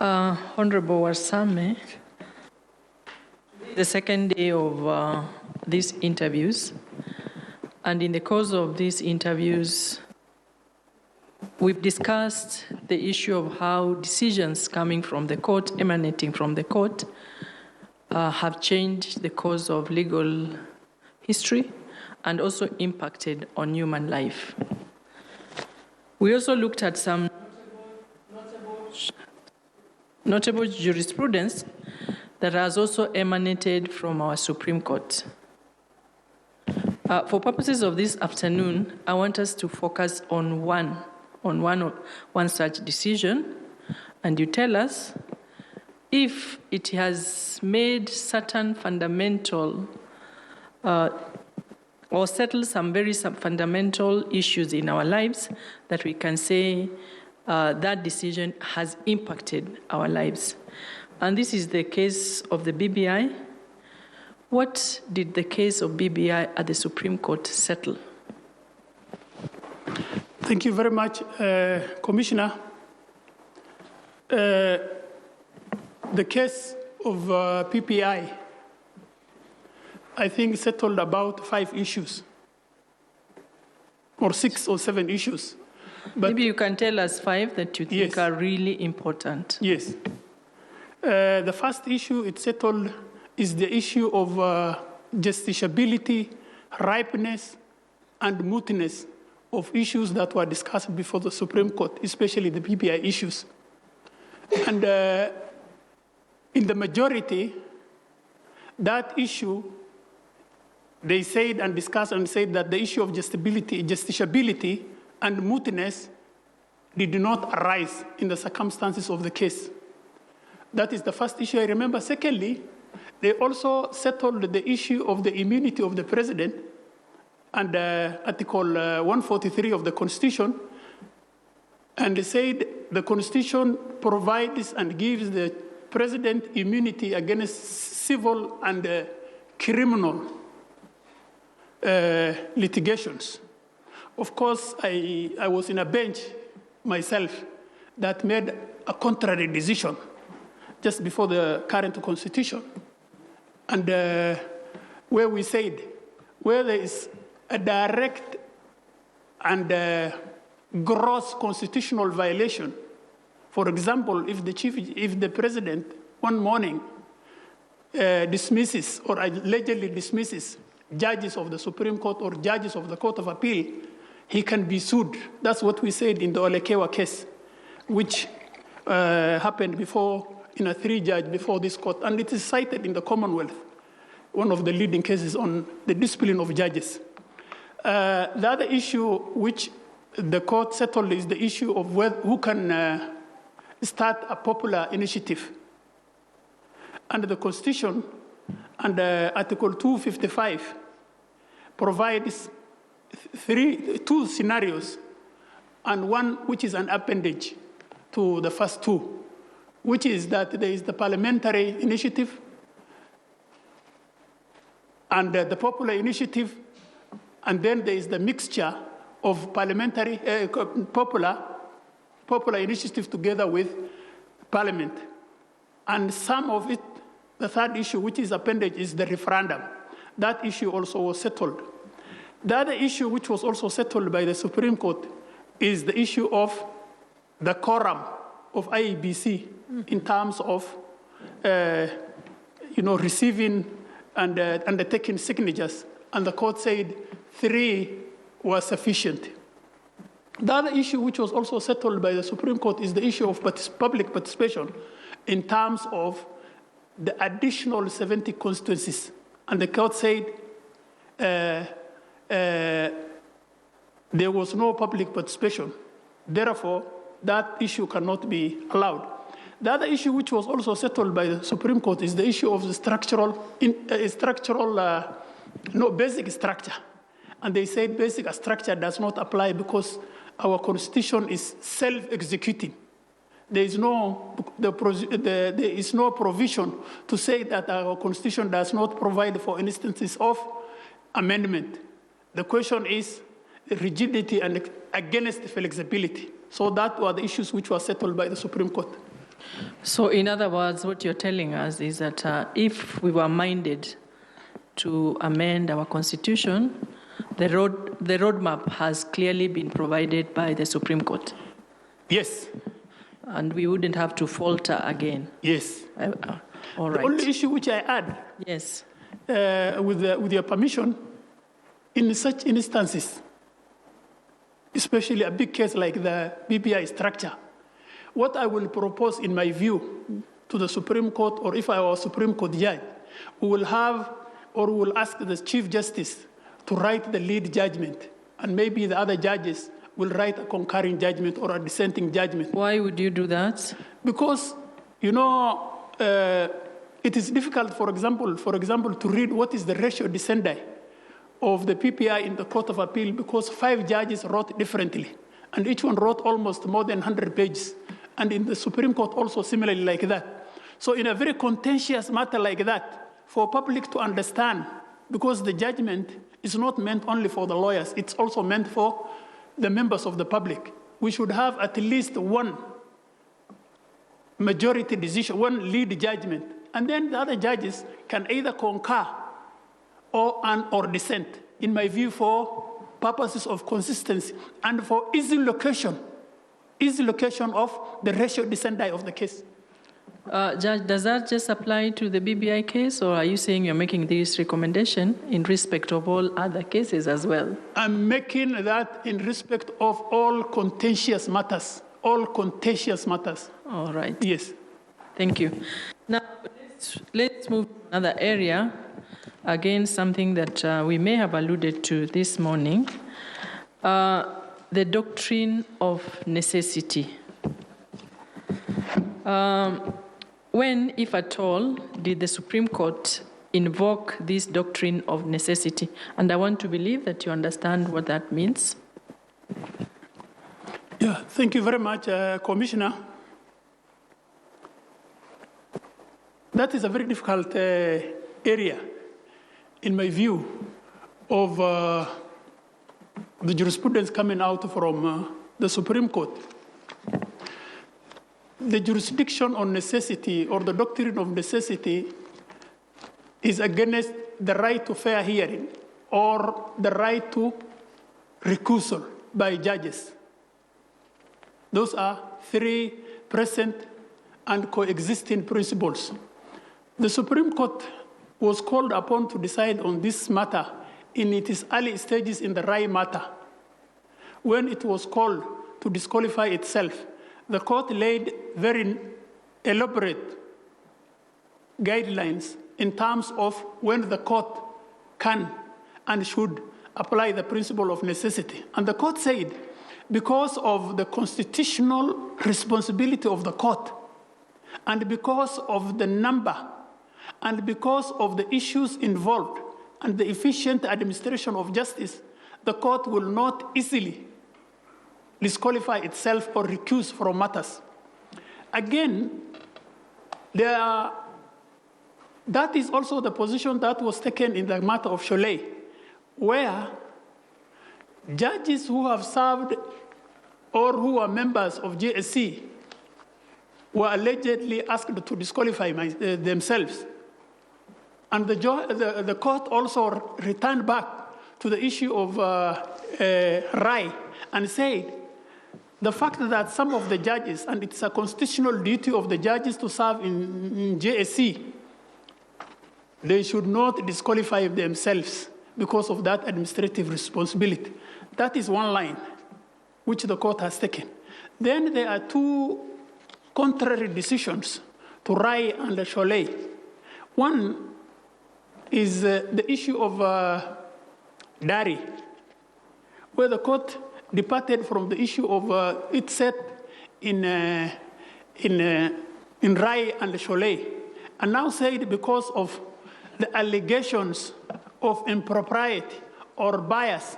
Honorable Warsame, the second day of these interviews, and in the course of these interviews, we've discussed the issue of how decisions coming from the court, emanating from the court, have changed the course of legal history and also impacted on human life. We also looked at some notable jurisprudence that has also emanated from our Supreme Court. For purposes of this afternoon, I want us to focus on one such decision, and you tell us if it has made certain fundamental or settled some very fundamental issues in our lives that we can say that decision has impacted our lives. And this is the case of the BBI. What did the case of BBI at the Supreme Court settle? Thank you very much, Commissioner. The case of PPI, I think, settled about 5 issues, or 6 or 7 issues. But maybe you can tell us 5 that you think are really important. Yes. The first issue it settled is the issue of justiciability, ripeness, and mootness of issues that were discussed before the Supreme Court, especially the PPI issues. And in the majority, that issue, they said and discussed and said that the issue of justiciability and mootness did not arise in the circumstances of the case. That is the first issue I remember. Secondly, they also settled the issue of the immunity of the president and Article 143 of the Constitution, and they said the Constitution provides and gives the president immunity against civil and criminal litigations. Of course, I was in a bench myself that made a contrary decision just before the current Constitution, and where we said where there is a direct and gross constitutional violation. For example, if the president one morning dismisses or allegedly dismisses judges of the Supreme Court or judges of the Court of Appeal, he can be sued. That's what we said in the Olekewa case, which happened before in a 3-judge before this court, and it is cited in the Commonwealth, one of the leading cases on the discipline of judges. The other issue which the court settled is the issue of who can start a popular initiative. Under the Constitution, under Article 255, provides 2 scenarios, and one which is an appendage to the first 2, which is that there is the parliamentary initiative and the popular initiative, and then there is the mixture of parliamentary, popular initiative together with parliament. And some of it, the third issue, which is appendage, is the referendum. That issue also was settled. The other issue which was also settled by the Supreme Court is the issue of the quorum of IEBC in terms of receiving and undertaking signatures, and the court said 3 were sufficient. The other issue which was also settled by the Supreme Court is the issue of public participation in terms of the additional 70 constituencies, and the court said there was no public participation. Therefore, that issue cannot be allowed. The other issue which was also settled by the Supreme Court is the issue of the basic structure. And they said basic structure does not apply because our Constitution is self-executing. There is no provision to say that our Constitution does not provide for instances of amendment. The question is rigidity and against flexibility. So that were the issues which were settled by the Supreme Court. So in other words, what you're telling us is that if we were minded to amend our constitution, the roadmap has clearly been provided by the Supreme Court. Yes. And we wouldn't have to falter again. Yes. All right. The only issue which I add, yes, with your permission, in such instances, especially a big case like the BBI structure, what I will propose in my view to the Supreme Court, or if I were a Supreme Court judge, we will have, or we will ask the Chief Justice to write the lead judgment, and maybe the other judges will write a concurring judgment or a dissenting judgment. Why would you do that? Because, you know, it is difficult, for example, to read what is the ratio discendi of the PPI in the Court of Appeal, because 5 judges wrote differently, and each one wrote almost more than 100 pages. And in the Supreme Court also similarly like that. So in a very contentious matter like that, for public to understand, because the judgment is not meant only for the lawyers, it's also meant for the members of the public. We should have at least one majority decision, one lead judgment, and then the other judges can either concur or dissent, in my view, for purposes of consistency and for easy location of the ratio discendi of the case. Judge, does that just apply to the BBI case, or are you saying you're making this recommendation in respect of all other cases as well? I'm making that in respect of all contentious matters. All contentious matters. All right. Yes. Thank you. Now, let's move to another area. Again, something that we may have alluded to this morning. The doctrine of necessity. When, if at all, did the Supreme Court invoke this doctrine of necessity? And I want to believe that you understand what that means. Yeah, thank you very much, Commissioner. That is a very difficult area, in my view, of the jurisprudence coming out from the Supreme Court. The jurisdiction on necessity, or the doctrine of necessity, is against the right to fair hearing or the right to recusal by judges. Those are 3 present and coexisting principles. The Supreme Court was called upon to decide on this matter in its early stages in the Rai matter. When it was called to disqualify itself, the court laid very elaborate guidelines in terms of when the court can and should apply the principle of necessity. And the court said, because of the constitutional responsibility of the court, and because of the number, and because of the issues involved, and the efficient administration of justice, the court will not easily disqualify itself or recuse from matters. Again, that is also the position that was taken in the matter of Cholet, where judges who have served or who are members of JSC were allegedly asked to disqualify themselves. And the court also returned back to the issue of Rai and said, the fact that some of the judges, and it's a constitutional duty of the judges to serve in JSC, they should not disqualify themselves because of that administrative responsibility. That is one line which the court has taken. Then there are 2 contrary decisions to Rai and Cholet. One is the issue of Dari, where the court departed from the issue of it set in Rai and Cholet, and now said because of the allegations of impropriety or bias,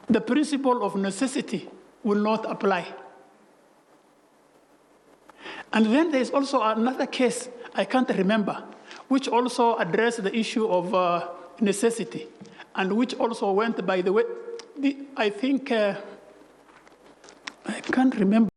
the principle of necessity will not apply. And then there's also another case, I can't remember, which also addressed the issue of necessity, and which also went, by the way, I think, I can't remember.